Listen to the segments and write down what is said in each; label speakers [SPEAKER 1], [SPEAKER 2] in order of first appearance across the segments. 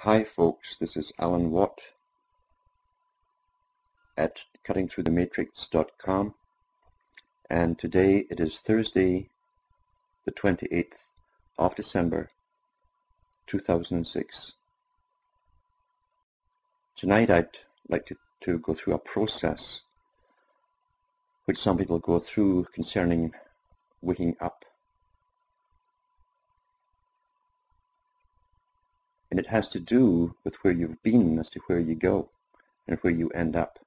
[SPEAKER 1] Hi folks, this is Alan Watt at cuttingthroughthematrix.com, and today it is Thursday the 28th of December 2006. Tonight I'd like to go through a process which some people go through concerning waking up. And it has to do with where you've been as to where you go and where you end up.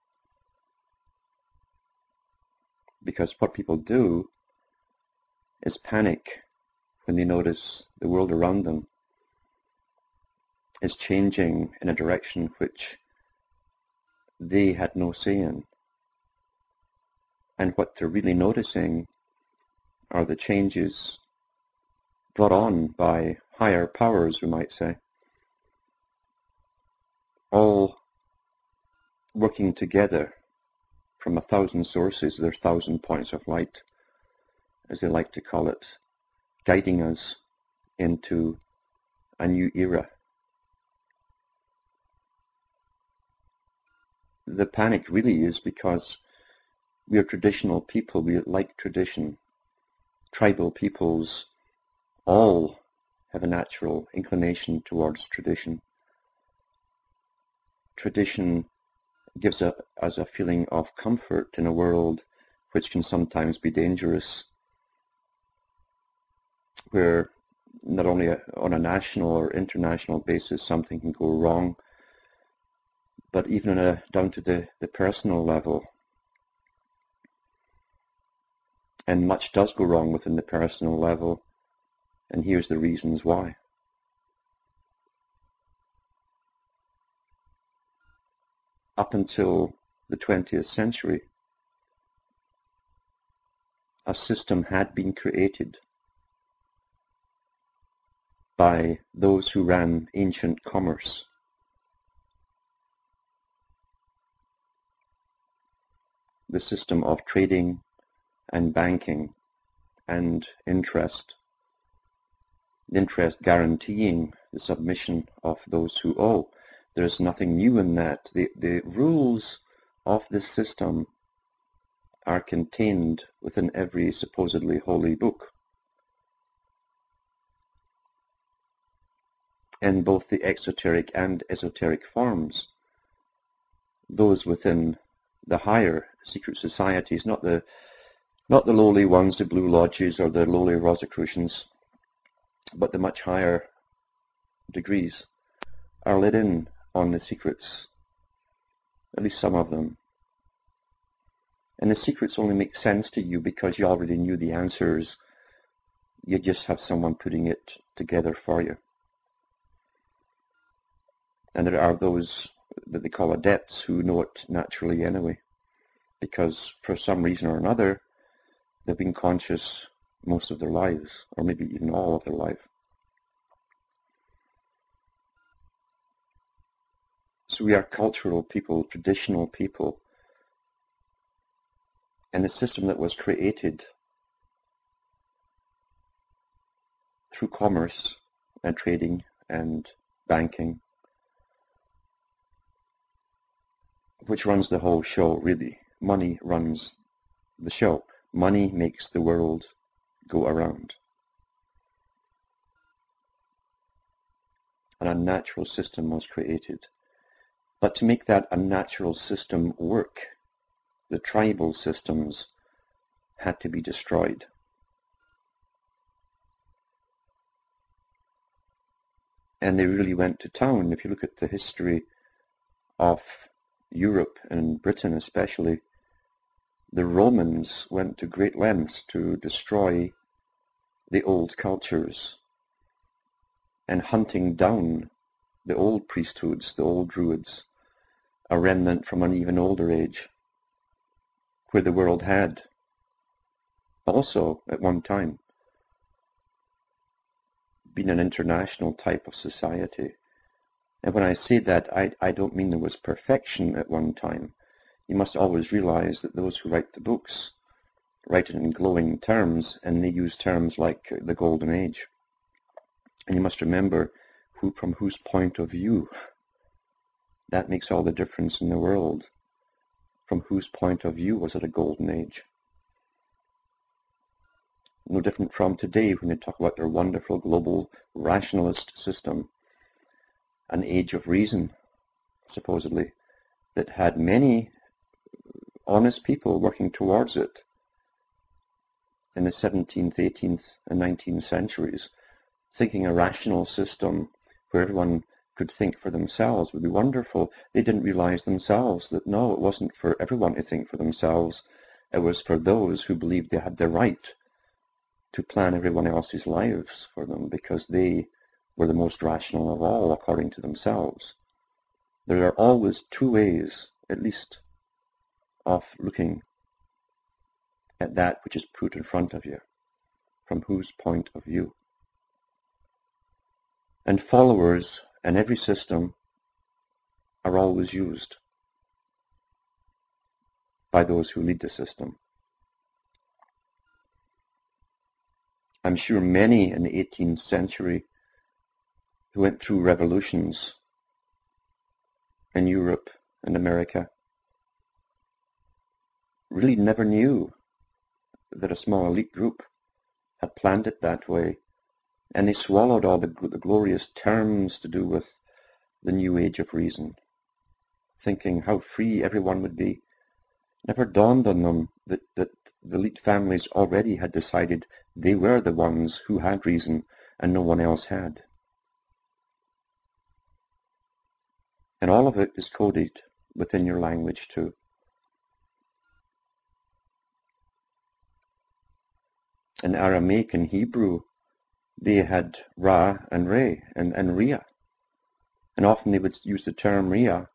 [SPEAKER 1] Because what people do is panic when they notice the world around them is changing in a direction which they had no say in. And what they're really noticing are the changes brought on by higher powers, we might say, all working together from 1,000 sources, their 1,000 points of light, as they like to call it, guiding us into a new era. The panic really is because we are traditional people, we like tradition. Tribal peoples all have a natural inclination towards tradition. Tradition gives us a feeling of comfort in a world which can sometimes be dangerous, where not only on a national or international basis something can go wrong, but even down to the personal level. And much does go wrong within the personal level, and here's the reasons why. Up until the 20th century, a system had been created by those who ran ancient commerce. The system of trading and banking and interest guaranteeing the submission of those who owe. There's nothing new in that. The rules of this system are contained within every supposedly holy book, in both the exoteric and esoteric forms. Those within the higher secret societies, not the lowly ones, the Blue Lodges or the lowly Rosicrucians, but the much higher degrees, are let in on the secrets, at least some of them. And the secrets only make sense to you because you already knew the answers. You just have someone putting it together for you. And there are those that they call adepts who know it naturally anyway, because for some reason or another they've been conscious most of their lives, or maybe even all of their life. So we are cultural people, traditional people, and the system that was created through commerce and trading and banking, which runs the whole show really. Money runs the show. Money makes the world go around. An unnatural system was created. But to make that unnatural system work, the tribal systems had to be destroyed. And they really went to town. If you look at the history of Europe and Britain especially, the Romans went to great lengths to destroy the old cultures, and hunting down the old priesthoods, the old druids, a remnant from an even older age, where the world had also at one time been an international type of society. And when I say that, I don't mean there was perfection at one time. You must always realize that those who write the books write it in glowing terms, and they use terms like the Golden Age. And you must remember from whose point of view. That makes all the difference in the world. From whose point of view was it a golden age? No different from today when they talk about their wonderful global rationalist system, an age of reason, supposedly, that had many honest people working towards it in the 17th, 18th, and 19th centuries, thinking a rational system where everyone could think for themselves would be wonderful. They didn't realize themselves that no, it wasn't for everyone to think for themselves. It was for those who believed they had the right to plan everyone else's lives for them because they were the most rational of all according to themselves. There are always two ways, at least, of looking at that which is put in front of you, from whose point of view. And followers in every system are always used by those who lead the system. I'm sure many in the 18th century who went through revolutions in Europe and America really never knew that a small elite group had planned it that way, and they swallowed all the glorious terms to do with the new age of reason, thinking how free everyone would be. Never dawned on them that the elite families already had decided they were the ones who had reason and no one else had. And all of it is coded within your language too. In Aramaic and Hebrew, they had Ra and Re and Ria. And often they would use the term Ria,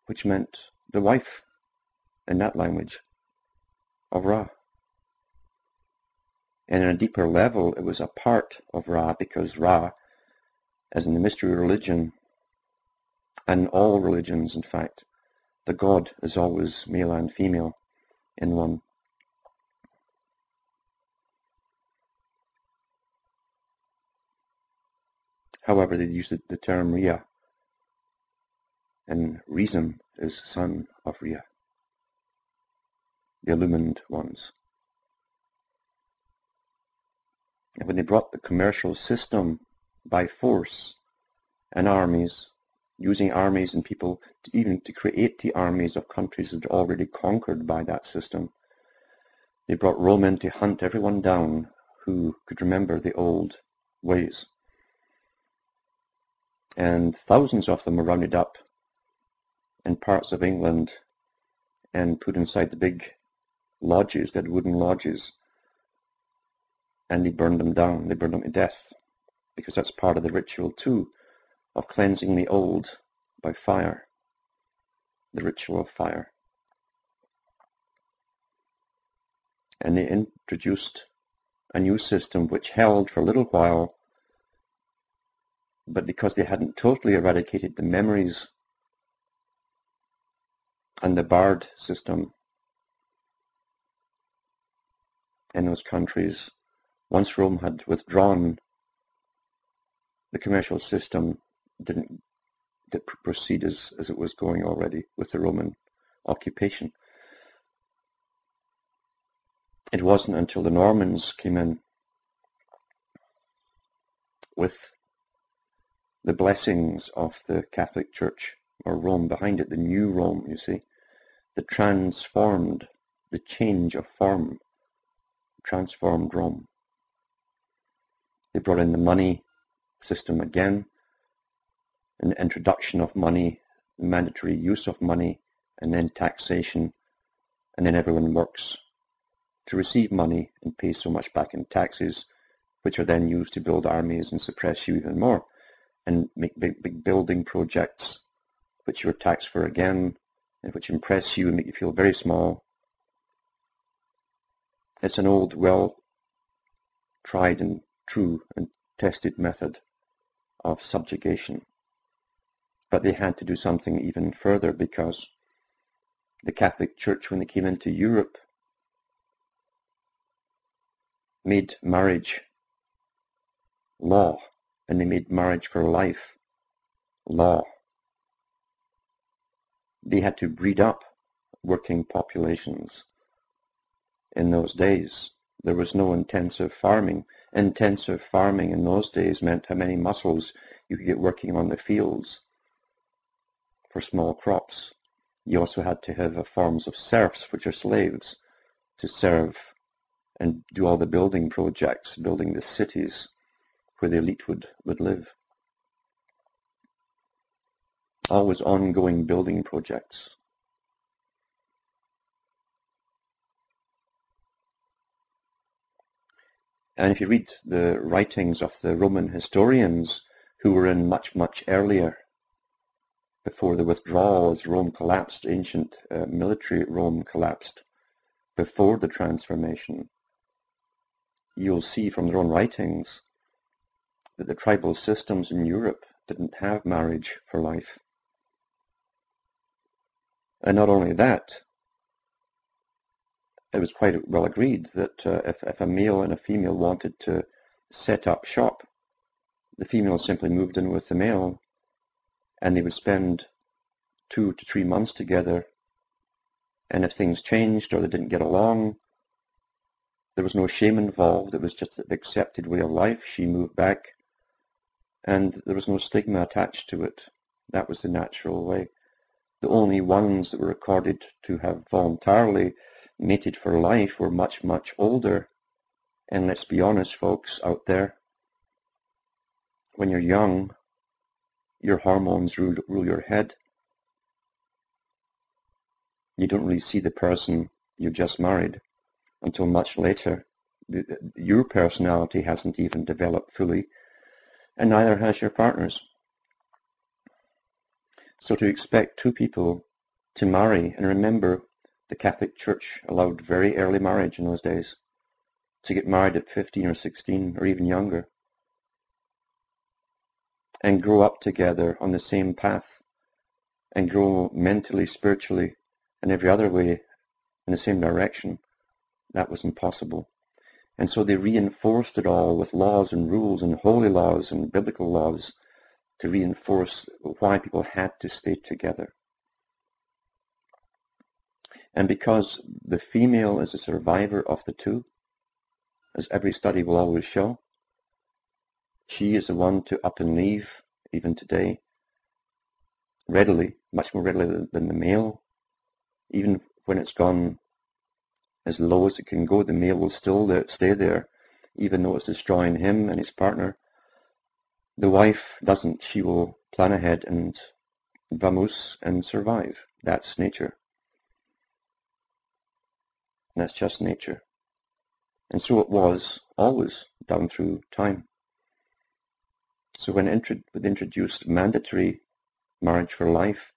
[SPEAKER 1] which meant the wife in that language of Ra. And on a deeper level, it was a part of Ra, because Ra, as in the mystery religion, and all religions in fact, the god is always male and female in one. However, they use the term Ria, and reason is son of Ria, the illumined ones. And when they brought the commercial system by force and armies, using armies and people even to create the armies of countries that are already conquered by that system, they brought Rome in to hunt everyone down who could remember the old ways. And thousands of them were rounded up in parts of England and put inside the big lodges, that wooden lodges, and they burned them down. They burned them to death, because that's part of the ritual too, of cleansing the old by fire, the ritual of fire. And they introduced a new system which held for a little while, but because they hadn't totally eradicated the memories and the bard system in those countries, once Rome had withdrawn, the commercial system didn't proceed as it was going already with the Roman occupation. It wasn't until the Normans came in with the blessings of the Catholic Church, or Rome behind it, the new Rome, you see, that transformed, the change of form, transformed Rome. They brought in the money system again, an introduction of money, mandatory use of money, and then taxation, and then everyone works to receive money and pay so much back in taxes, which are then used to build armies and suppress you even more, and make big building projects which you're taxed for again, and which impress you and make you feel very small. It's an old, well tried and true and tested method of subjugation. But they had to do something even further, because the Catholic Church, when they came into Europe, made marriage law and they made marriage for life law. They had to breed up working populations in those days. There was no intensive farming. Intensive farming in those days meant how many muscles you could get working on the fields for small crops. You also had to have forms of serfs, which are slaves, to serve and do all the building projects, building the cities where the elite would live. Always ongoing building projects. And if you read the writings of the Roman historians who were in much, much earlier, before the withdrawal as Rome collapsed, ancient military Rome collapsed, before the transformation, you'll see from their own writings that the tribal systems in Europe didn't have marriage for life. And not only that, it was quite well agreed that if a male and a female wanted to set up shop, the female simply moved in with the male, and they would spend 2 to 3 months together, and if things changed or they didn't get along, there was no shame involved. It was just the accepted way of life. She moved back, and there was no stigma attached to it. That was the natural way. The only ones that were recorded to have voluntarily mated for life were much, much older. And let's be honest, folks out there, when you're young, your hormones rule your head. You don't really see the person you just married until much later. Your personality hasn't even developed fully, and neither has your partner's. So to expect two people to marry, and remember, the Catholic Church allowed very early marriage in those days, to get married at 15 or 16 or even younger, and grow up together on the same path, and grow mentally, spiritually, and every other way in the same direction, that was impossible. And so they reinforced it all with laws and rules and holy laws and biblical laws to reinforce why people had to stay together. And because the female is a survivor of the two, as every study will always show, she is the one to up and leave, even today, readily, much more readily than the male. Even when it's gone as low as it can go, the male will still stay there, even though it's destroying him and his partner. The wife doesn't. She will plan ahead and vamoose and survive. That's nature. That's just nature. And so it was always down through time. So when introduced mandatory marriage for life,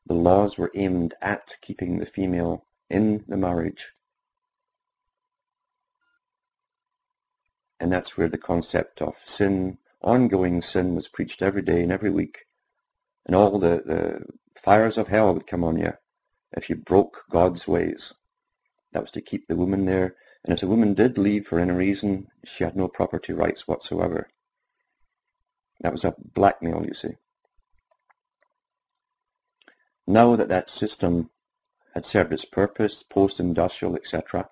[SPEAKER 1] the laws were aimed at keeping the female in the marriage. And that's where the concept of sin, ongoing sin, was preached every day and every week. And all the fires of hell would come on you if you broke God's ways. That was to keep the woman there. And if the woman did leave for any reason, she had no property rights whatsoever. That was a blackmail, you see. Now that that system had served its purpose, post-industrial, etc.,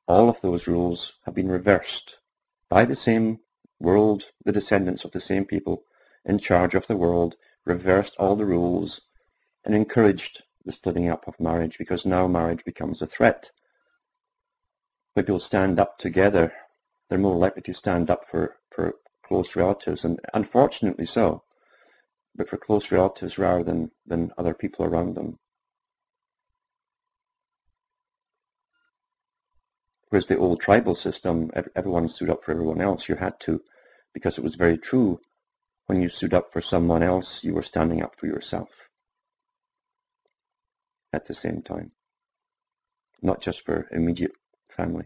[SPEAKER 1] all of those rules have been reversed by the same world, the descendants of the same people in charge of the world, reversed all the rules and encouraged the splitting up of marriage, because now marriage becomes a threat. When people stand up together, they're more likely to stand up for close relatives, and unfortunately so, but for close relatives rather than other people around them. Whereas the old tribal system, everyone stood up for everyone else. You had to, because it was very true. When you stood up for someone else, you were standing up for yourself at the same time, not just for immediate family.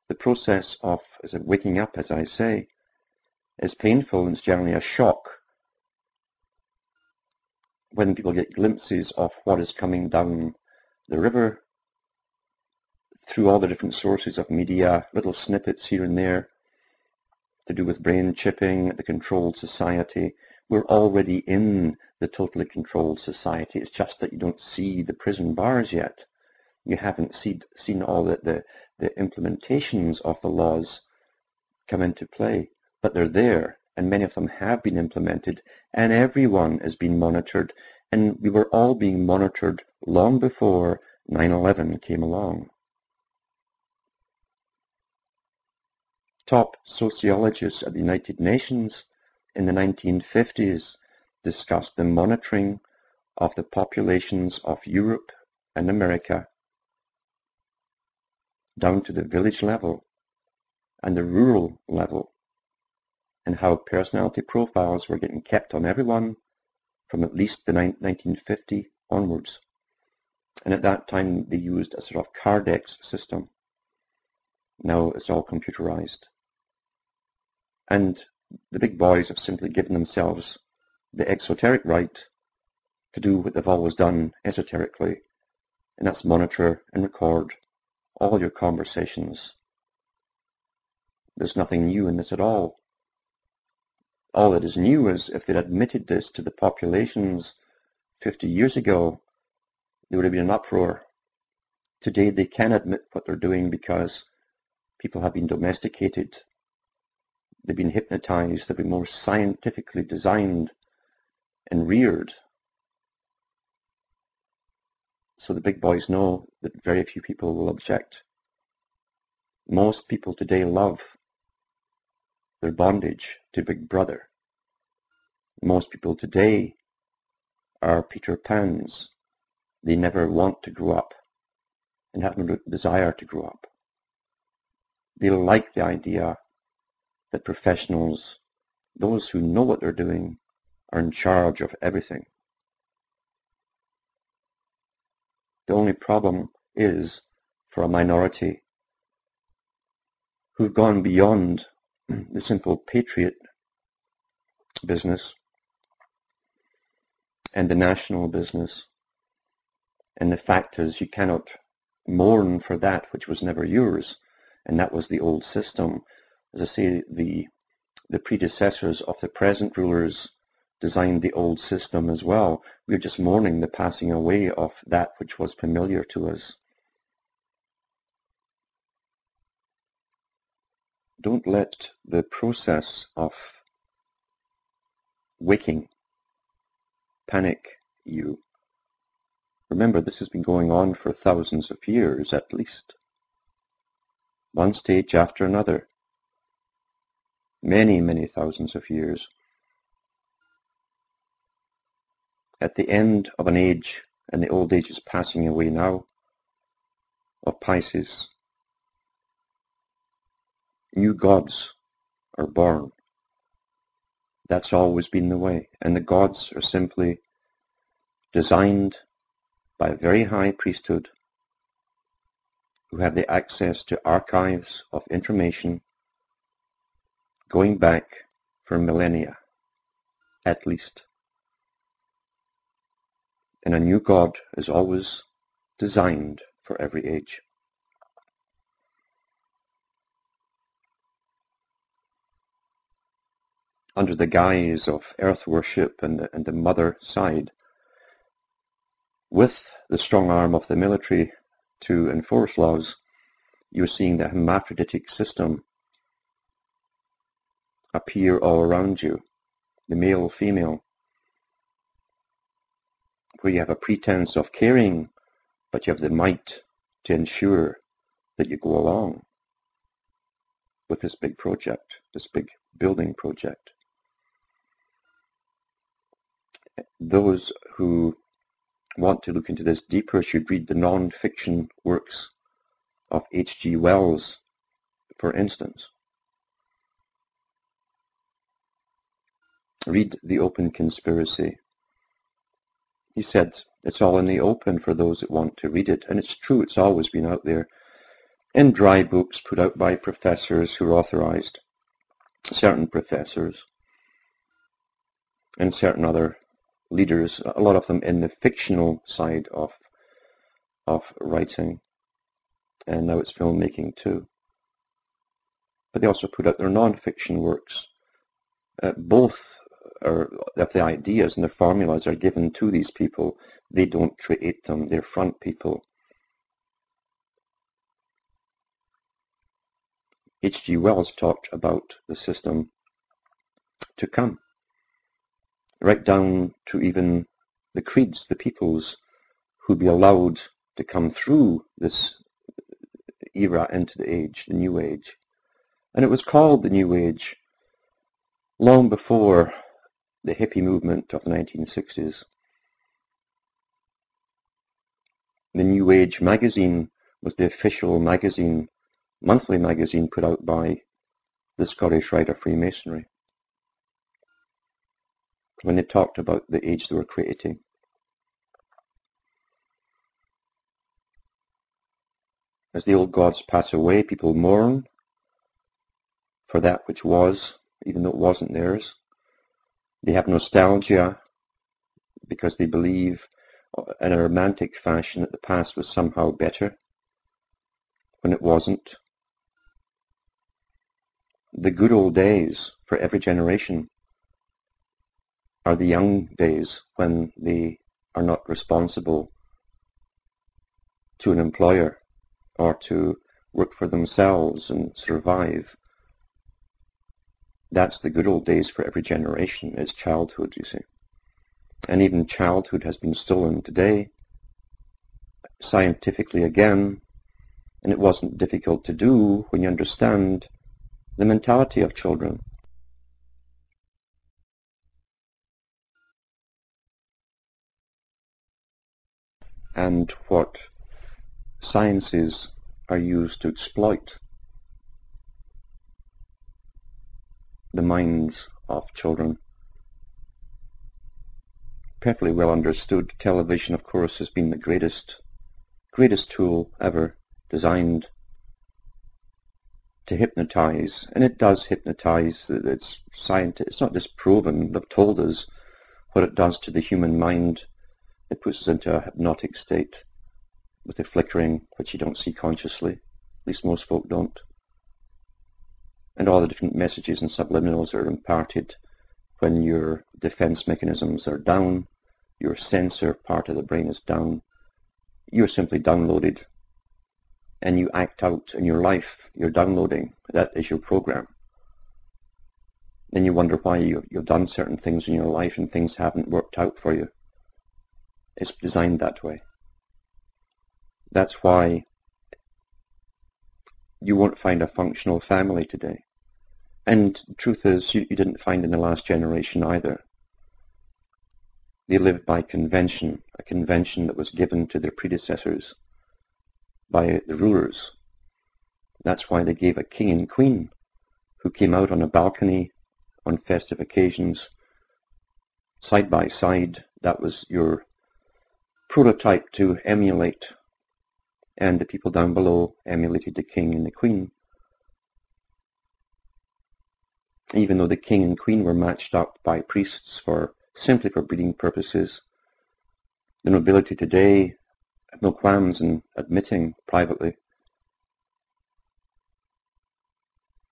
[SPEAKER 1] The process of waking up, as I say, is painful, and it's generally a shock when people get glimpses of what is coming down the river. through all the different sources of media, little snippets here and there to do with brain chipping, the controlled society. We're already in the totally controlled society. It's just that you don't see the prison bars yet. You haven't seen all the implementations of the laws come into play, but they're there, and many of them have been implemented, and everyone is being monitored, and we were all being monitored long before 9/11 came along. Top sociologists at the United Nations in the 1950s discussed the monitoring of the populations of Europe and America down to the village level and the rural level, and how personality profiles were getting kept on everyone from at least the 1950 onwards. And at that time they used a sort of Cardex system. Now it's all computerized. And the big boys have simply given themselves the exoteric right to do what they've always done esoterically, and that's monitor and record all your conversations. There's nothing new in this at all. All that is new is if they'd admitted this to the populations 50 years ago, there would have been an uproar. Today they can admit what they're doing because people have been domesticated. They've been hypnotized. They've been more scientifically designed and reared. So the big boys know that very few people will object. Most people today love their bondage to Big Brother. Most people today are Peter Pans. They never want to grow up and have no desire to grow up. They like the idea that professionals, those who know what they're doing, are in charge of everything. The only problem is for a minority who've gone beyond the simple patriot business and the national business. And the fact is, you cannot mourn for that which was never yours, and that was the old system. As I say, the predecessors of the present rulers designed the old system as well. We're just mourning the passing away of that which was familiar to us. Don't let the process of waking panic you. Remember, this has been going on for thousands of years at least. One stage after another. Many, many thousands of years. At the end of an age, and the old age is passing away now, of Pisces, new gods are born. That's always been the way. And the gods are simply designed by a very high priesthood who have the access to archives of information going back for millennia, at least. And a new god is always designed for every age. Under the guise of earth worship and the mother side, with the strong arm of the military to enforce laws, you're seeing the hermaphroditic system appear all around you, the male-female, where you have a pretense of caring, but you have the might to ensure that you go along with this big project, this big building project. Those who want to look into this deeper should read the non-fiction works of H.G. Wells, for instance. Read The Open Conspiracy. He said it's all in the open for those that want to read it, and it's true, it's always been out there in dry books put out by professors who are authorized, certain professors and certain other leaders, a lot of them in the fictional side of writing. and now it's filmmaking too. But they also put out their non-fiction works. Both of the ideas and the formulas are given to these people. They don't create them, they're front people. H.G. Wells talked about the system to come, right down to even the creeds, the peoples who'd be allowed to come through this era into the age, the New Age. And it was called the New Age long before the hippie movement of the 1960s. The New Age magazine was the official magazine, monthly magazine put out by the Scottish Rite of Freemasonry, when they talked about the age they were creating. As the old gods pass away, people mourn for that which was, even though it wasn't theirs. They have nostalgia because they believe in a romantic fashion that the past was somehow better when it wasn't. The good old days for every generation are the young days when they are not responsible to an employer or to work for themselves and survive. That's the good old days for every generation, is childhood, you see. And even childhood has been stolen today, scientifically again, and it wasn't difficult to do when you understand the mentality of children. And what sciences are used to exploit the minds of children. Perfectly well understood. Television, of course, has been the greatest tool ever designed to hypnotize, and it does hypnotize. It's not just proven. They've told us what it does to the human mind. It puts us into a hypnotic state with the flickering, which you don't see consciously. At least most folk don't. And all the different messages and subliminals are imparted when your defense mechanisms are down, your sensor part of the brain is down. You're simply downloaded, and you act out in your life. You're downloading. That is your program. Then you wonder why you've done certain things in your life and things haven't worked out for you. It's designed that way. That's why you won't find a functional family today. And the truth is, you didn't find in the last generation either. They lived by convention, a convention that was given to their predecessors by the rulers. That's why they gave a king and queen who came out on a balcony on festive occasions, side by side. That was your prototype to emulate. And the people down below emulated the king and the queen. Even though the king and queen were matched up by priests simply for breeding purposes, the nobility today have no qualms in admitting privately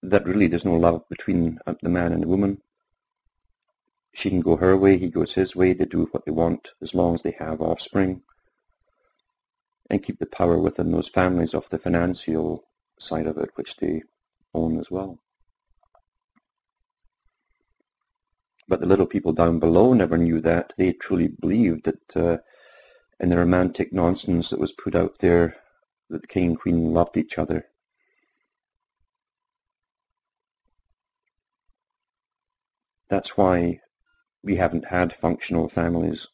[SPEAKER 1] that really there's no love between the man and the woman. She can go her way, he goes his way, they do what they want as long as they have offspring, and keep the power within those families of the financial side of it, which they own as well. But the little people down below never knew that. They truly believed that in the romantic nonsense that was put out there, that the king and queen loved each other. That's why we haven't had functional families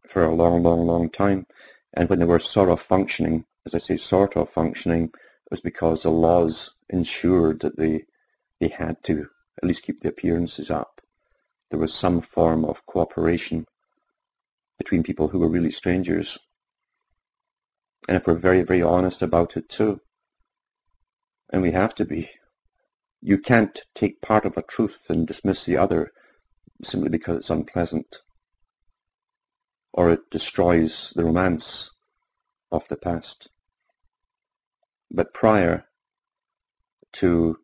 [SPEAKER 1] for a long, long, long time. And when they were sort of functioning, as I say, sort of functioning, it was because the laws ensured that they had to at least keep the appearances up. There was some form of cooperation between people who were really strangers. And if we're very, very honest about it too, and we have to be, you can't take part of a truth and dismiss the other simply because it's unpleasant, or it destroys the romance of the past. But prior to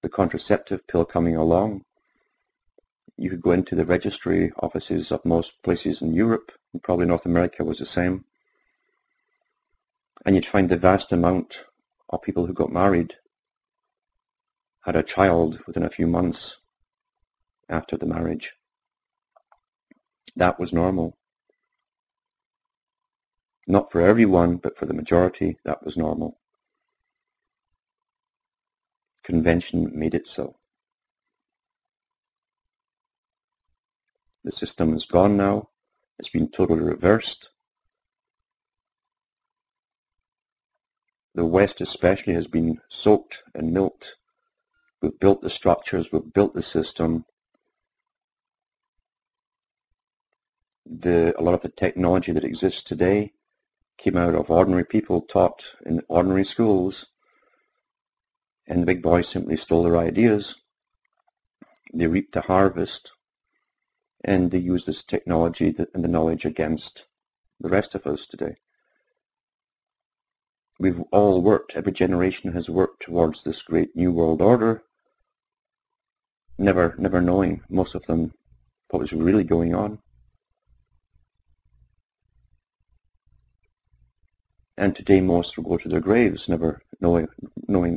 [SPEAKER 1] the contraceptive pill coming along, you could go into the registry offices of most places in Europe, and probably North America was the same, and you'd find the vast amount of people who got married had a child within a few months after the marriage. That was normal. Not for everyone, but for the majority, that was normal. Convention made it so. The system is gone now. It's been totally reversed. The West especially has been soaked and milked. We've built the structures, we've built the system. A lot of the technology that exists today came out of ordinary people taught in ordinary schools, and the big boys simply stole their ideas. They reaped the harvest, and they use this technology and the knowledge against the rest of us today. We've all worked, every generation has worked towards this great new world order, never knowing, most of them, what was really going on. And today most will go to their graves never knowing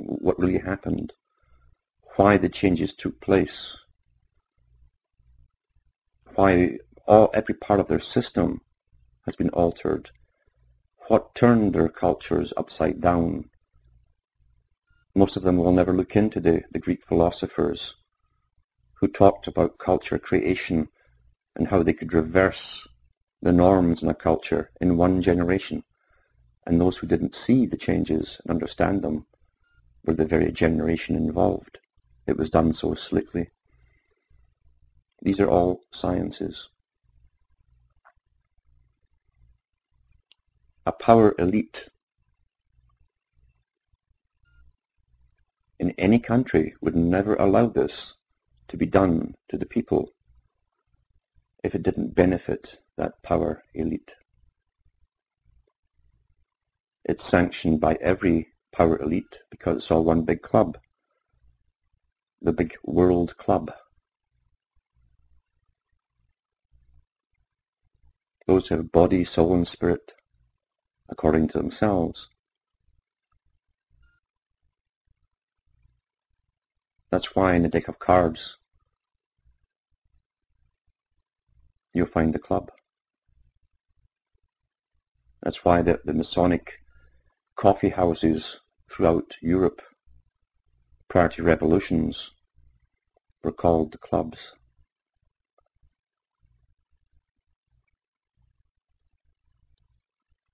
[SPEAKER 1] what really happened, why the changes took place, why every part of their system has been altered, what turned their cultures upside down. Most of them will never look into the Greek philosophers who talked about culture creation and how they could reverse the norms in a culture in one generation. And those who didn't see the changes and understand them were the very generation involved. It was done so slickly. These are all sciences. A power elite in any country would never allow this to be done to the people if it didn't benefit that power elite. It's sanctioned by every power elite because it's all one big club, the big world club. Those who have body, soul and spirit according to themselves. That's why in the deck of cards you'll find the club. That's why the Masonic coffee houses throughout Europe prior to revolutions were called the clubs.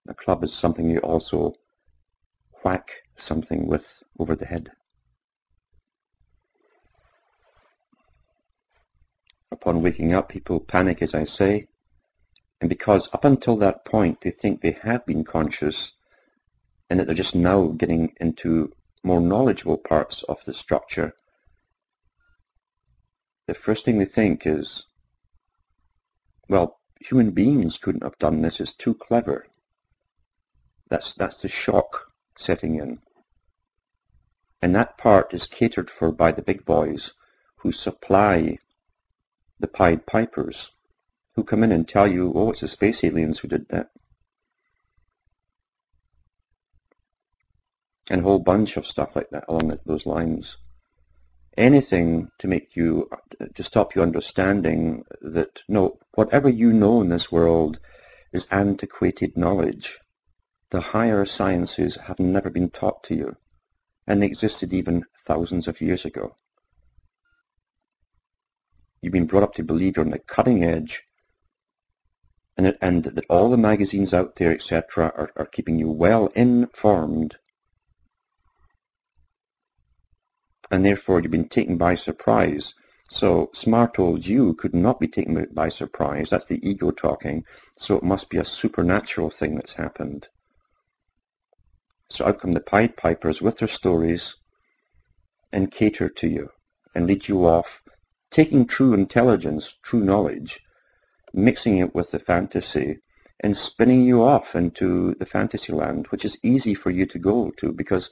[SPEAKER 1] A club is something you also whack something with over the head. Upon waking up, people panic, as I say, and because up until that point they think they have been conscious and that they're just now getting into more knowledgeable parts of the structure, the first thing they think is, well, human beings couldn't have done this, it's too clever. That's the shock setting in. And that part is catered for by the big boys who supply the Pied Pipers, who come in and tell you, oh, it's the space aliens who did that. And a whole bunch of stuff like that along those lines. Anything to make you, to stop you understanding that, no, whatever you know in this world is antiquated knowledge. The higher sciences have never been taught to you, and they existed even thousands of years ago. You've been brought up to believe you're on the cutting edge, and that all the magazines out there, etc., are keeping you well informed, and therefore you've been taken by surprise. So smart old you could not be taken by surprise. That's the ego talking. So it must be a supernatural thing that's happened. So out come the Pied Pipers with their stories and cater to you and lead you off, taking true intelligence, true knowledge, mixing it with the fantasy, and spinning you off into the fantasy land, which is easy for you to go to because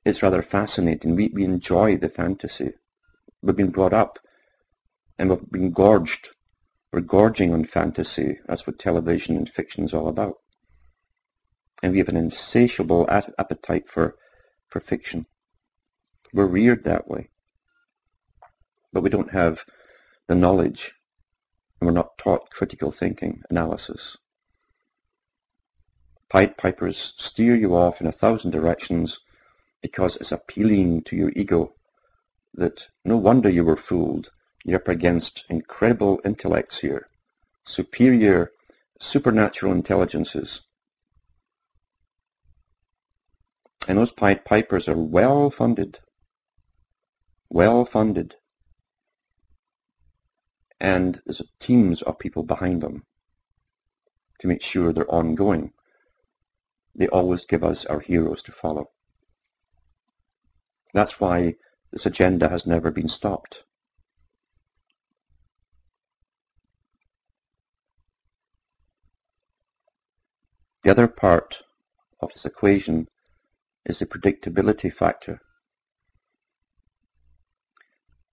[SPEAKER 1] it's rather fascinating. We enjoy the fantasy. We've been brought up and we've been gorged. We're gorging on fantasy. That's what television and fiction is all about. And we have an insatiable appetite for fiction. We're reared that way. But we don't have the knowledge, and we're not taught critical thinking, analysis. Pied Pipers steer you off in 1,000 directions because it's appealing to your ego that no wonder you were fooled. You're up against incredible intellects here, superior, supernatural intelligences. And those Pied Pipers are well funded. And there's teams of people behind them to make sure they're ongoing. They always give us our heroes to follow. That's why this agenda has never been stopped. The other part of this equation is the predictability factor.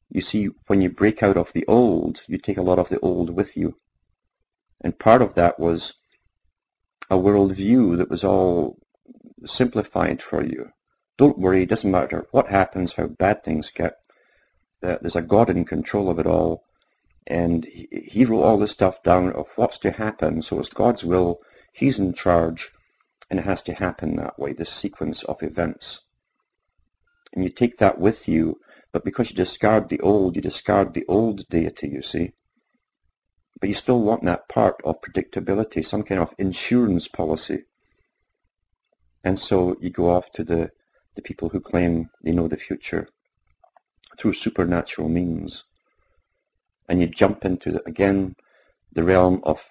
[SPEAKER 1] You see, when you break out of the old, you take a lot of the old with you. And part of that was a worldview that was all simplified for you. Don't worry, it doesn't matter what happens, how bad things get. There's a God in control of it all. And he wrote all this stuff down of what's to happen, so it's God's will, he's in charge, and it has to happen that way, this sequence of events. And you take that with you, but because you discard the old deity, you see. But you still want that part of predictability, some kind of insurance policy. And so you go off to the people who claim they know the future through supernatural means. And you jump into, again, the realm of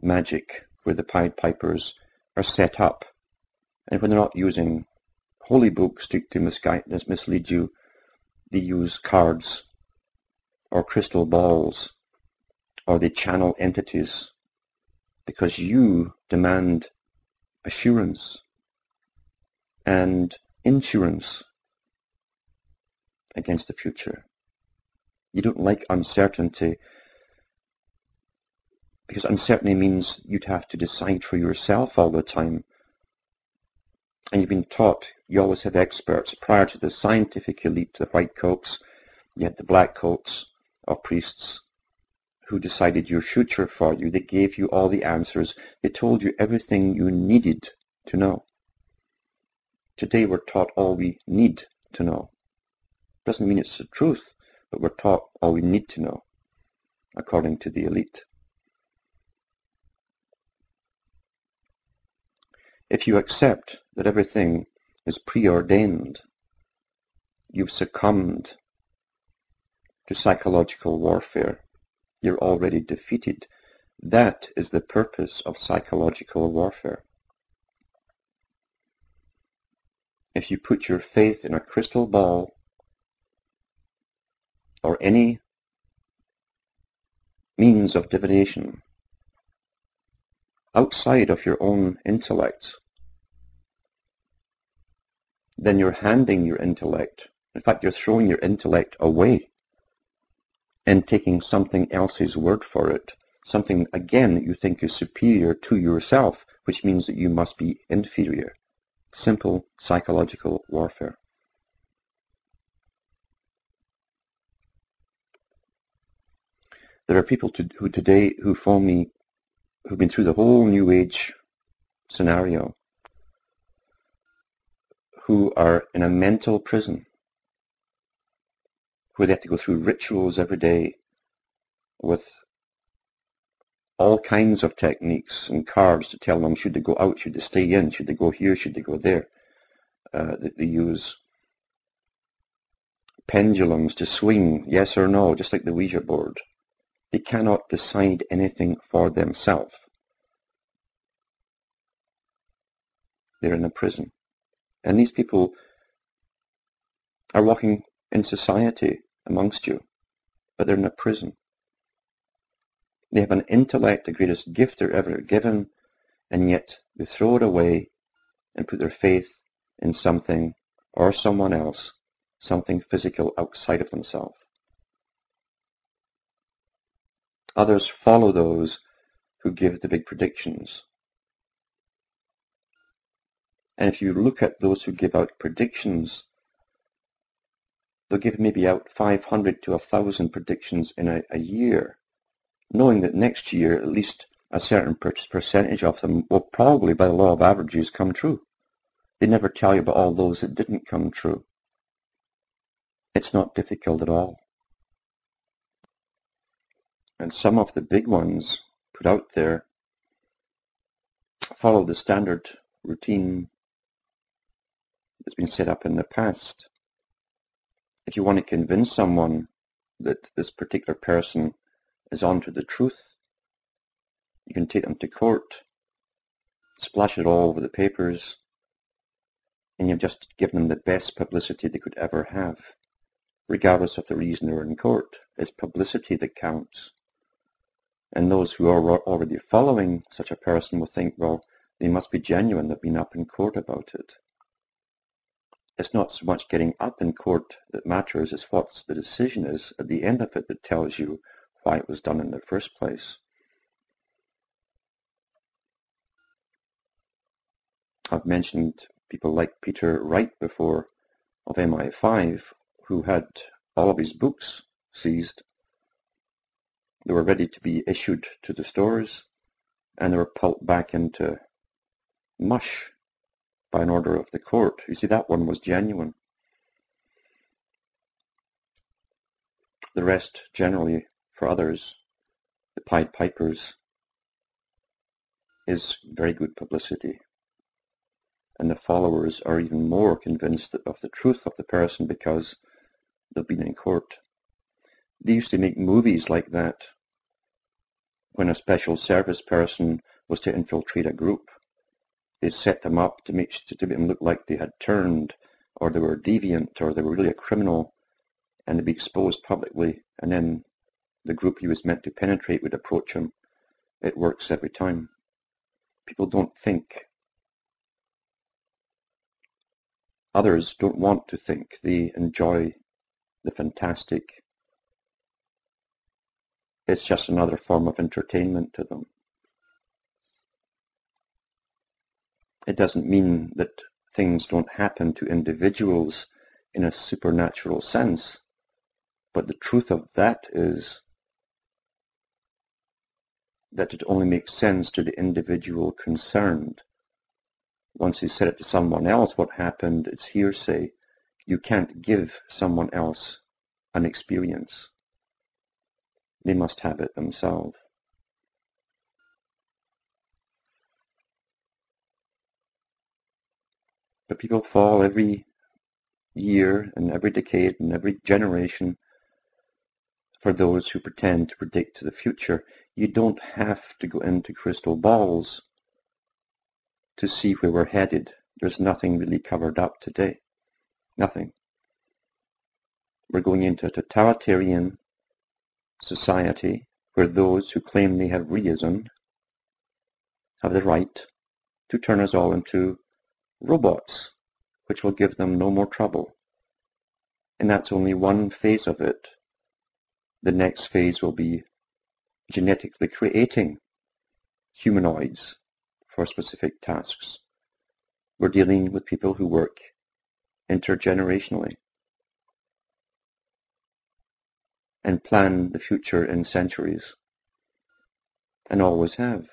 [SPEAKER 1] magic, where the Pied Pipers are set up. And when they're not using holy books to mislead you, they use cards or crystal balls, or they channel entities, because you demand assurance and insurance against the future. You don't like uncertainty, because uncertainty means you'd have to decide for yourself all the time. And you've been taught you always have experts. Prior to the scientific elite, the white coats, you had the black coats or priests who decided your future for you. They gave you all the answers. They told you everything you needed to know. Today we're taught all we need to know. Doesn't mean it's the truth, but we're taught all we need to know, according to the elite. If you accept that everything is preordained, you've succumbed to psychological warfare. You're already defeated. That is the purpose of psychological warfare. If you put your faith in a crystal ball or any means of divination outside of your own intellect, then you're handing your intellect. In fact, you're throwing your intellect away and taking something else's word for it. Something, again, that you think is superior to yourself, which means that you must be inferior. Simple psychological warfare. There are people who phone me who've been through the whole New Age scenario, who are in a mental prison, where they have to go through rituals every day with all kinds of techniques and cards to tell them should they go out, should they stay in, should they go here, should they go there. They use pendulums to swing yes or no, just like the Ouija board. They cannot decide anything for themselves. They're in a prison. And these people are walking in society amongst you, but they're in a prison. They have an intellect, the greatest gift they're ever given, and yet they throw it away and put their faith in something or someone else, something physical outside of themselves. Others follow those who give the big predictions. And if you look at those who give out predictions, they'll give maybe out 500 to 1,000 predictions in a year, knowing that next year at least a certain percentage of them will probably, by the law of averages, come true. They never tell you about all those that didn't come true. It's not difficult at all. And some of the big ones put out there follow the standard routine that's been set up in the past. If you want to convince someone that this particular person is onto the truth, you can take them to court, splash it all over the papers, and you've just given them the best publicity they could ever have, regardless of the reason they're in court. It's publicity that counts. And those who are already following such a person will think, well, they must be genuine, they've been up in court about it. It's not so much getting up in court that matters as what the decision is at the end of it that tells you why it was done in the first place. I've mentioned people like Peter Wright before of MI5 who had all of his books seized. They were ready to be issued to the stores and they were pulped back into mush by an order of the court. You see, that one was genuine. The rest, generally, for others, the Pied Pipers, is very good publicity. And the followers are even more convinced of the truth of the person because they've been in court. They used to make movies like that when a special service person was to infiltrate a group. They set them up to make them look like they had turned, or they were deviant, or they were really a criminal, and they'd be exposed publicly, and then the group he was meant to penetrate would approach him. It works every time. People don't think. Others don't want to think. They enjoy the fantastic. It's just another form of entertainment to them. It doesn't mean that things don't happen to individuals in a supernatural sense, but the truth of that is that it only makes sense to the individual concerned. Once you said it to someone else what happened, it's hearsay. You can't give someone else an experience. They must have it themselves. But people fall every year and every decade and every generation for those who pretend to predict the future. You don't have to go into crystal balls to see where we're headed. There's nothing really covered up today. Nothing. We're going into a totalitarian society where those who claim they have reason have the right to turn us all into robots, which will give them no more trouble. And that's only one phase of it. The next phase will be genetically creating humanoids for specific tasks. We're dealing with people who work intergenerationally and plan the future in centuries, and always have.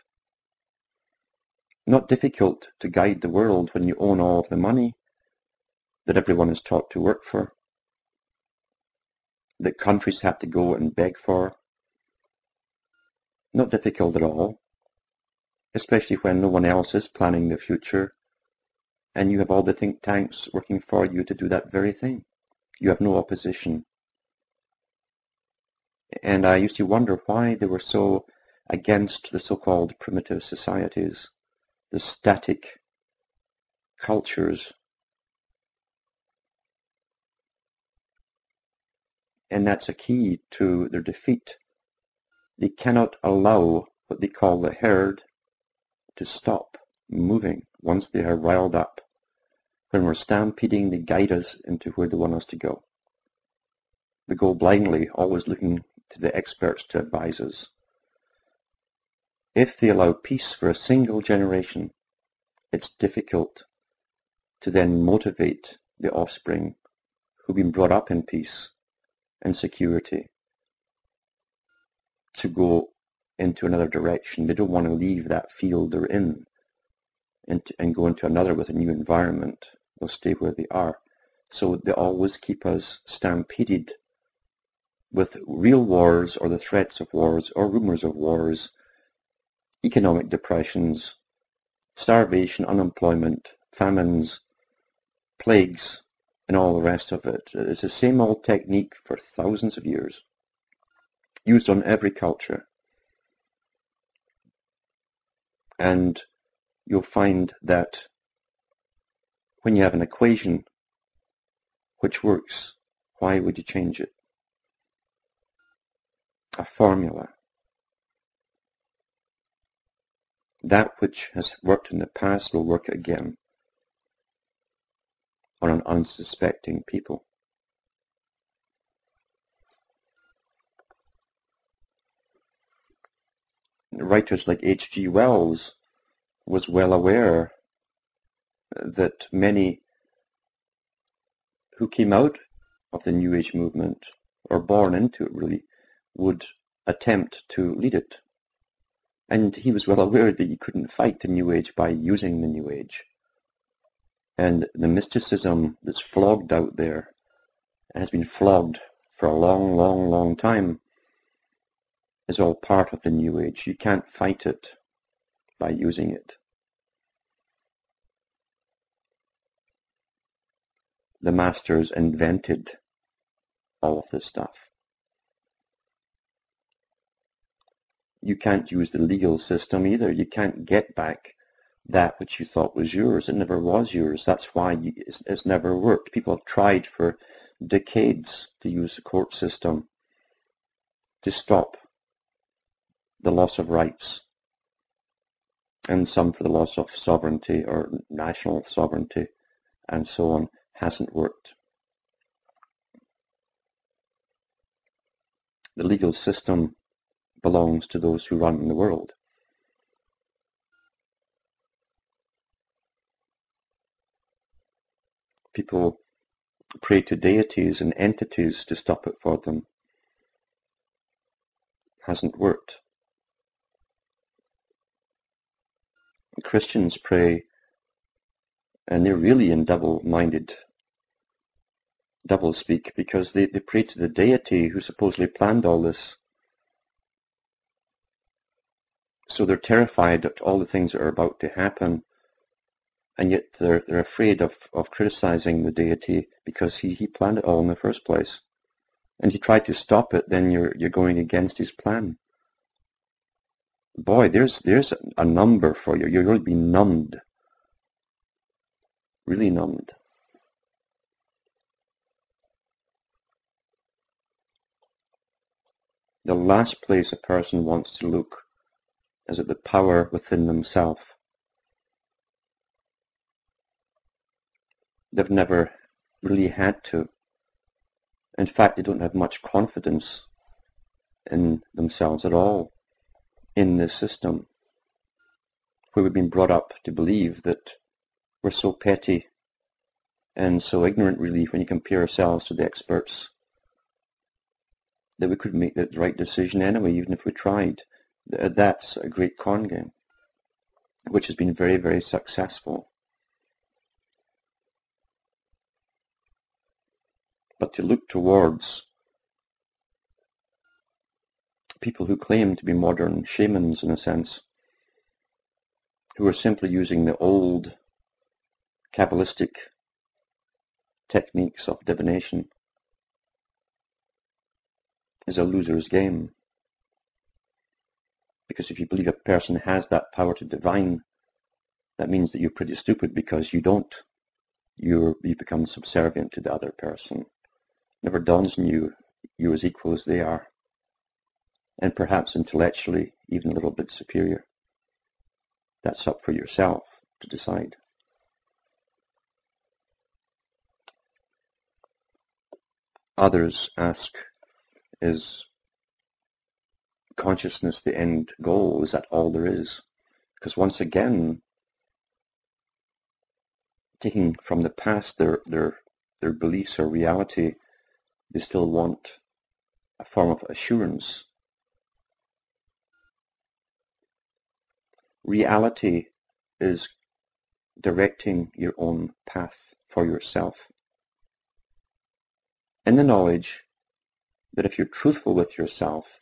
[SPEAKER 1] Not difficult to guide the world when you own all of the money that everyone is taught to work for, that countries have to go and beg for. Not difficult at all, especially when no one else is planning the future and you have all the think tanks working for you to do that very thing. You have no opposition. And I used to wonder why they were so against the so-called primitive societies, the static cultures. And that's a key to their defeat. They cannot allow what they call the herd to stop moving once they are riled up. When we're stampeding, they guide us into where they want us to go. We go blindly, always looking to the experts to advise us. If they allow peace for a single generation, it's difficult to then motivate the offspring who've been brought up in peace and security to go into another direction. They don't want to leave that field they're in and go into another with a new environment. They'll stay where they are. So they always keep us stampeded with real wars or the threats of wars or rumors of wars, economic depressions, starvation, unemployment, famines, plagues, and all the rest of it. It's the same old technique for thousands of years, used on every culture. And you'll find that when you have an equation which works, why would you change it? A formula. That which has worked in the past will work again on an unsuspecting people. Writers like H.G. Wells was well aware that many who came out of the New Age movement, or born into it really, would attempt to lead it. And he was well aware that you couldn't fight the New Age by using the New Age. And the mysticism that's flogged out there, and has been flogged for a long, long, long time, is all part of the New Age. You can't fight it by using it. The masters invented all of this stuff. You can't use the legal system either. You can't get back that which you thought was yours. It never was yours. That's why it's never worked. People have tried for decades to use the court system to stop the loss of rights, and some for the loss of sovereignty or national sovereignty and so on. Hasn't worked. The legal system belongs to those who run the world. People pray to deities and entities to stop it for them. Hasn't worked. Christians pray, and they're really in double-minded doublespeak, because they pray to the deity who supposedly planned all this. So they're terrified at all the things that are about to happen, and yet they're afraid of criticizing the deity because he planned it all in the first place. And if you try to stop it, then you're going against his plan. Boy, there's a number for you. You're going to be numbed. Really numbed. The last place a person wants to look is at the power within themselves. They've never really had to. In fact, they don't have much confidence in themselves at all in this system, where we've been brought up to believe that we're so petty and so ignorant, really, when you compare ourselves to the experts, that we couldn't make the right decision anyway, even if we tried. That's a great con game, which has been very, very successful. But to look towards people who claim to be modern shamans, in a sense, who are simply using the old Kabbalistic techniques of divination, is a loser's game. Because if you believe a person has that power to divine, that means that you're pretty stupid, because you don't. You become subservient to the other person. Never dawns on you you're as equal as they are, and perhaps intellectually even a little bit superior. That's up for yourself to decide. Others ask, is consciousness the end goal? Is that all there is? Because once again, taking from the past their beliefs or reality, they still want a form of assurance. Reality is directing your own path for yourself, in the knowledge that if you're truthful with yourself,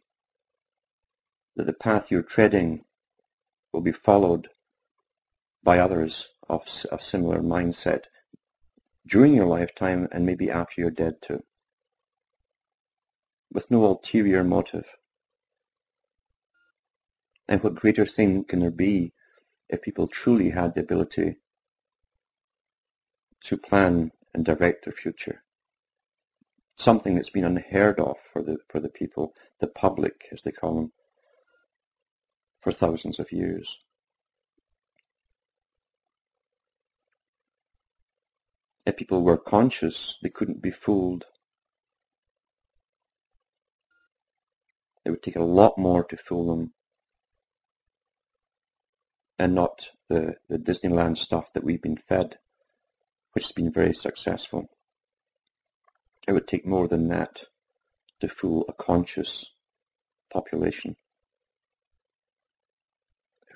[SPEAKER 1] that the path you're treading will be followed by others of similar mindset during your lifetime and maybe after you're dead too, with no ulterior motive. And what greater thing can there be if people truly had the ability to plan and direct their future? Something that's been unheard of for the people, the public as they call them, for thousands of years. If people were conscious, they couldn't be fooled. It would take a lot more to fool them, and not the Disneyland stuff that we've been fed, which has been very successful. It would take more than that to fool a conscious population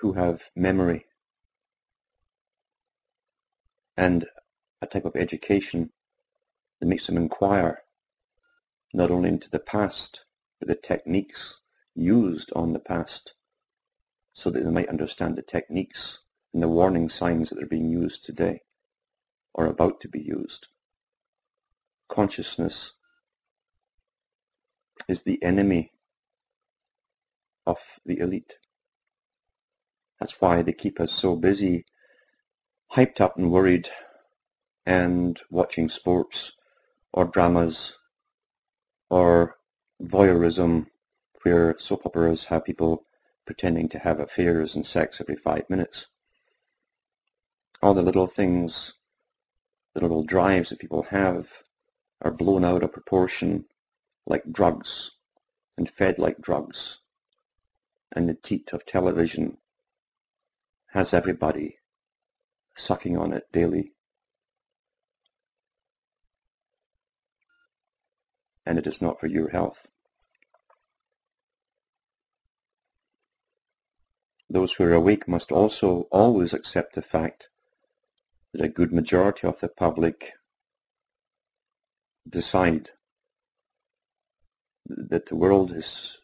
[SPEAKER 1] who have memory and a type of education that makes them inquire not only into the past, but the techniques used on the past, so that they might understand the techniques and the warning signs that are being used today or about to be used. Consciousness is the enemy of the elite. That's why they keep us so busy, hyped up and worried, and watching sports or dramas or voyeurism, where soap operas have people pretending to have affairs and sex every 5 minutes. All the little things, the little drives that people have, are blown out of proportion like drugs and fed like drugs. And the teat of television has everybody sucking on it daily. And it is not for your health. Those who are awake must also always accept the fact that a good majority of the public decide that the world is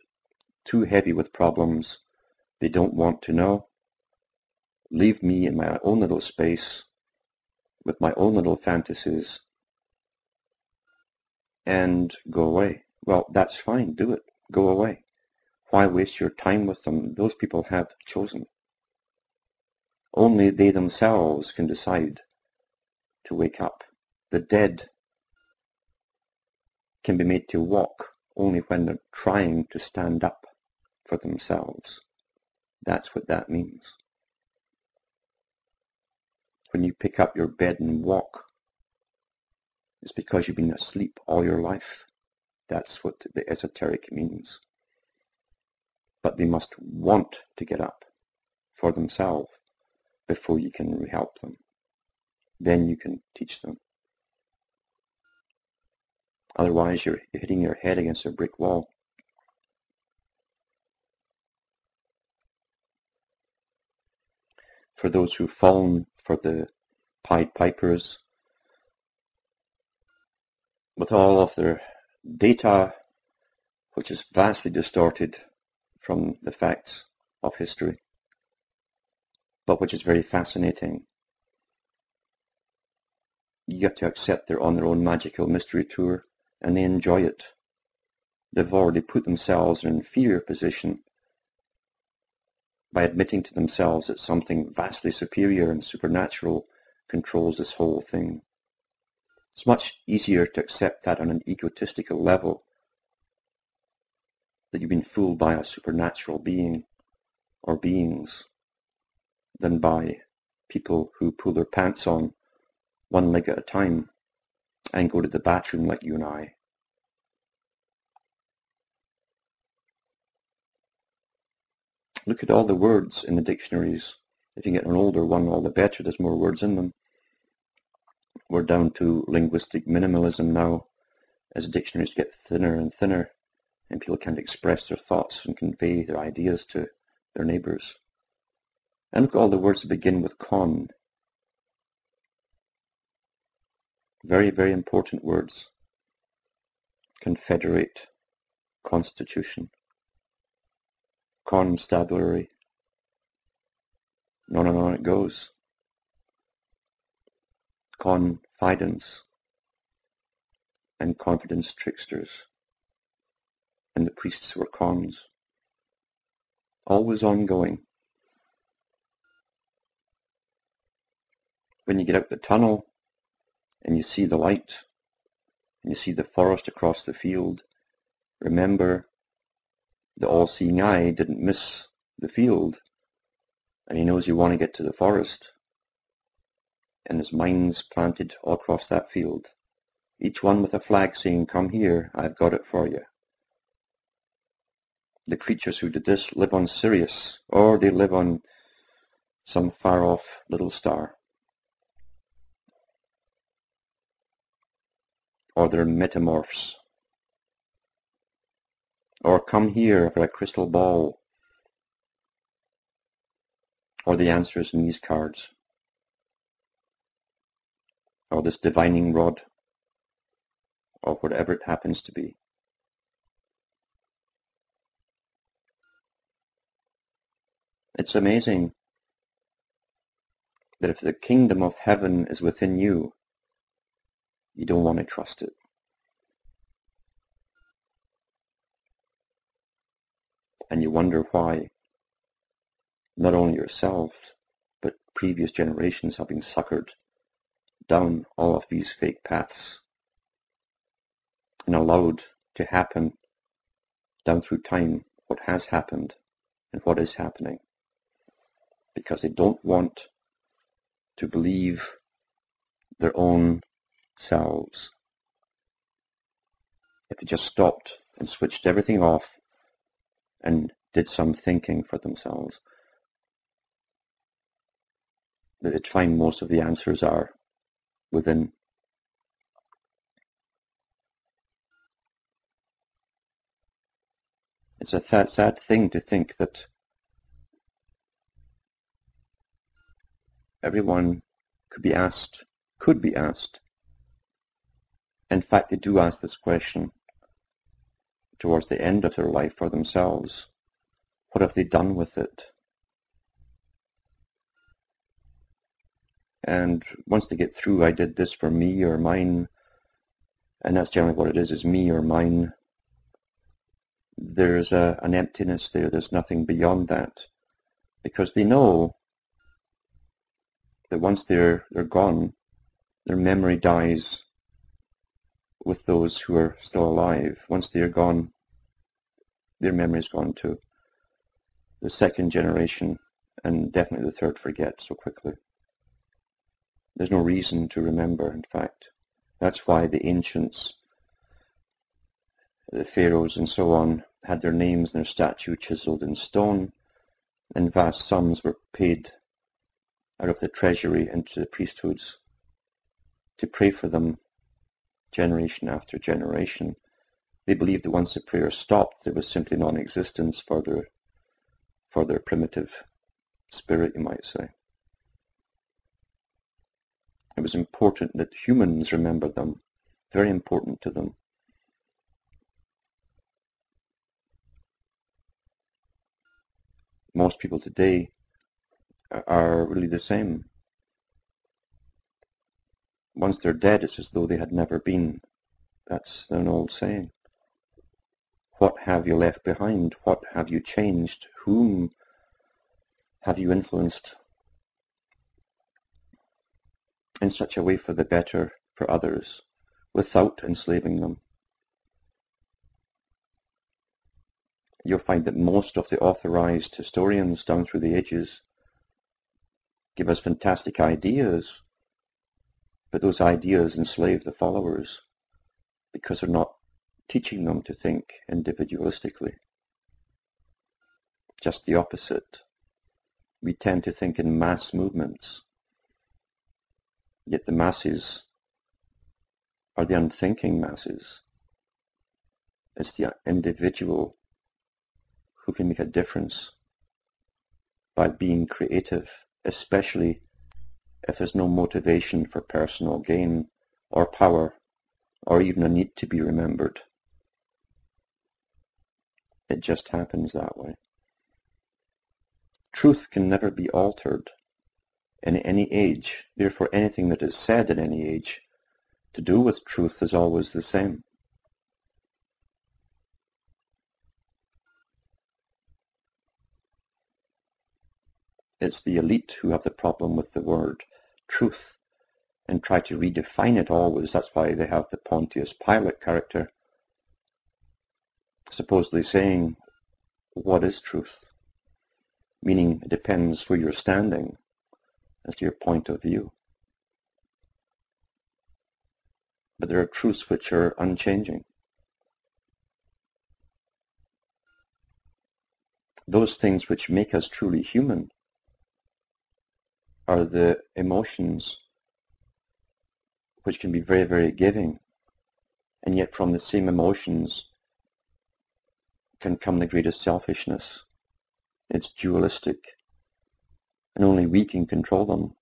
[SPEAKER 1] too heavy with problems. They don't want to know. Leave me in my own little space with my own little fantasies and go away. Well, that's fine. Do it. Go away. Why waste your time with them? Those people have chosen. Only they themselves can decide to wake up. The dead can be made to walk only when they're trying to stand up for themselves. That's what that means. When you pick up your bed and walk, it's because you've been asleep all your life. That's what the esoteric means. But they must want to get up for themselves before you can help them. Then you can teach them. Otherwise, you're hitting your head against a brick wall. For those who've fallen for the Pied Pipers, with all of their data, which is vastly distorted from the facts of history, but which is very fascinating. You get to accept they're on their own magical mystery tour, and they enjoy it. They've already put themselves in an inferior position by admitting to themselves that something vastly superior and supernatural controls this whole thing. It's much easier to accept that on an egotistical level, that you've been fooled by a supernatural being or beings, than by people who pull their pants on one leg at a time and go to the bathroom like you and I. Look at all the words in the dictionaries. If you get an older one, all the better. There's more words in them. We're down to linguistic minimalism now, as dictionaries get thinner and thinner, and people can't express their thoughts and convey their ideas to their neighbours. And look at all the words that begin with con. Very, very important words. Confederate, constitution, constabulary. On it goes. Confidence and confidence tricksters. And the priests were cons. Always ongoing. When you get out the tunnel and you see the light and you see the forest across the field, remember the all-seeing eye didn't miss the field, and he knows you want to get to the forest, and his mind's planted all across that field, each one with a flag saying, come here, I've got it for you. The creatures who did this live on Sirius, or they live on some far-off little star. Or they're metamorphs. Or come here for a crystal ball. Or the answers in these cards. Or this divining rod. Or whatever it happens to be. It's amazing that if the kingdom of heaven is within you, you don't want to trust it. And you wonder why not only yourself, but previous generations have been suckered down all of these fake paths and allowed to happen down through time what has happened and what is happening, because they don't want to believe their own selves. If they just stopped and switched everything off and did some thinking for themselves, that they'd find most of the answers are within. It's a sad thing to think that everyone could be asked, in fact they do ask this question towards the end of their life for themselves. What have they done with it? And once they get through, I did this for me or mine, and that's generally what it is me or mine, there's an emptiness there. There's nothing beyond that, because they know that once they're gone, their memory dies with those who are still alive. Once they're gone, their memory's gone too. The second generation, and definitely the third, forget so quickly. There's no reason to remember, in fact. That's why the ancients, the pharaohs and so on, had their names and their statue chiseled in stone, and vast sums were paid out of the treasury into the priesthoods to pray for them generation after generation. They believed that once the prayer stopped, there was simply non-existence for their primitive spirit, you might say. It was important that humans remember them, very important to them. Most people today are really the same. Once they're dead, it's as though they had never been. That's an old saying. What have you left behind? What have you changed? Whom have you influenced in such a way for the better for others, without enslaving them? You'll find that most of the authorized historians down through the ages give us fantastic ideas, but those ideas enslave the followers because they're not teaching them to think individualistically. Just the opposite. We tend to think in mass movements, yet the masses are the unthinking masses. It's the individual who can make a difference by being creative, especially if there's no motivation for personal gain or power or even a need to be remembered. It just happens that way. Truth can never be altered in any age. Therefore, anything that is said in any age to do with truth is always the same. It's the elite who have the problem with the word truth and try to redefine it always. That's why they have the Pontius Pilate character supposedly saying, what is truth? Meaning it depends where you're standing as to your point of view. But there are truths which are unchanging. Those things which make us truly human are the emotions which can be very, very giving, and yet from the same emotions can come the greatest selfishness. It's dualistic, and only we can control them.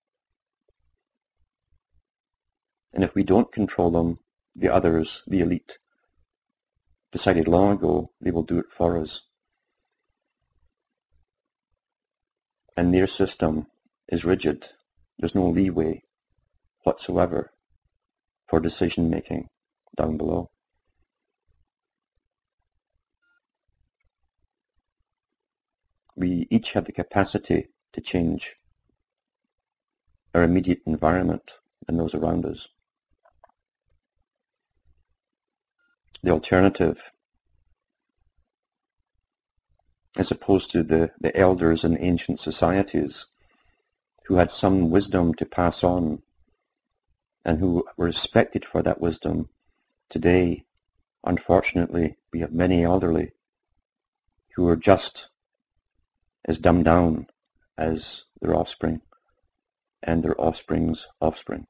[SPEAKER 1] And if we don't control them, the others, the elite, decided long ago they will do it for us. And their system is rigid. There's no leeway whatsoever for decision making down below. We each have the capacity to change our immediate environment and those around us. The alternative, as opposed to the elders in ancient societies who had some wisdom to pass on and who were respected for that wisdom, today, unfortunately, we have many elderly who are just as dumbed down as their offspring and their offspring's offspring.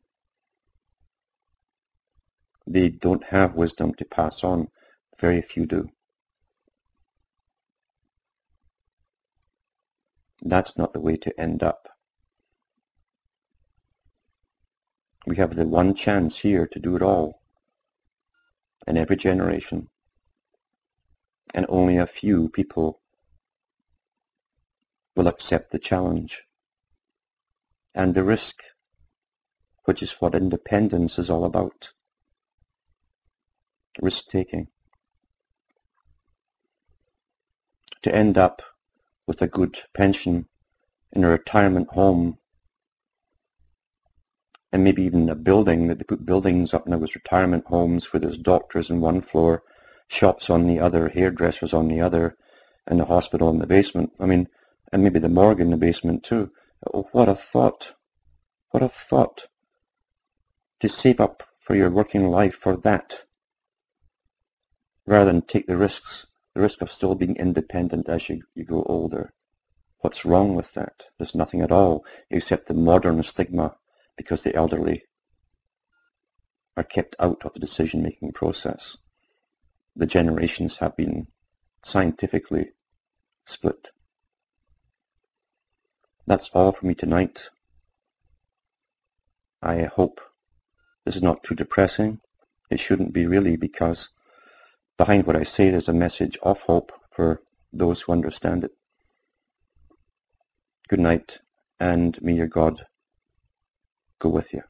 [SPEAKER 1] They don't have wisdom to pass on. Very few do. That's not the way to end up. We have the one chance here to do it all in every generation, and only a few people will accept the challenge and the risk, which is what independence is all about. Risk-taking. To end up with a good pension in a retirement home, and maybe even a building, that they put buildings up now with retirement homes where there's doctors on one floor, shops on the other, hairdressers on the other, and the hospital in the basement. I mean, and maybe the morgue in the basement too. Oh, what a thought. What a thought. To save up for your working life for that, rather than take the risk of still being independent as you grow older. What's wrong with that? There's nothing at all, except the modern stigma, because the elderly are kept out of the decision-making process. The generations have been scientifically split. That's all for me tonight. I hope this is not too depressing. It shouldn't be really, because behind what I say there's a message of hope for those who understand it. Good night, and may your God go with you.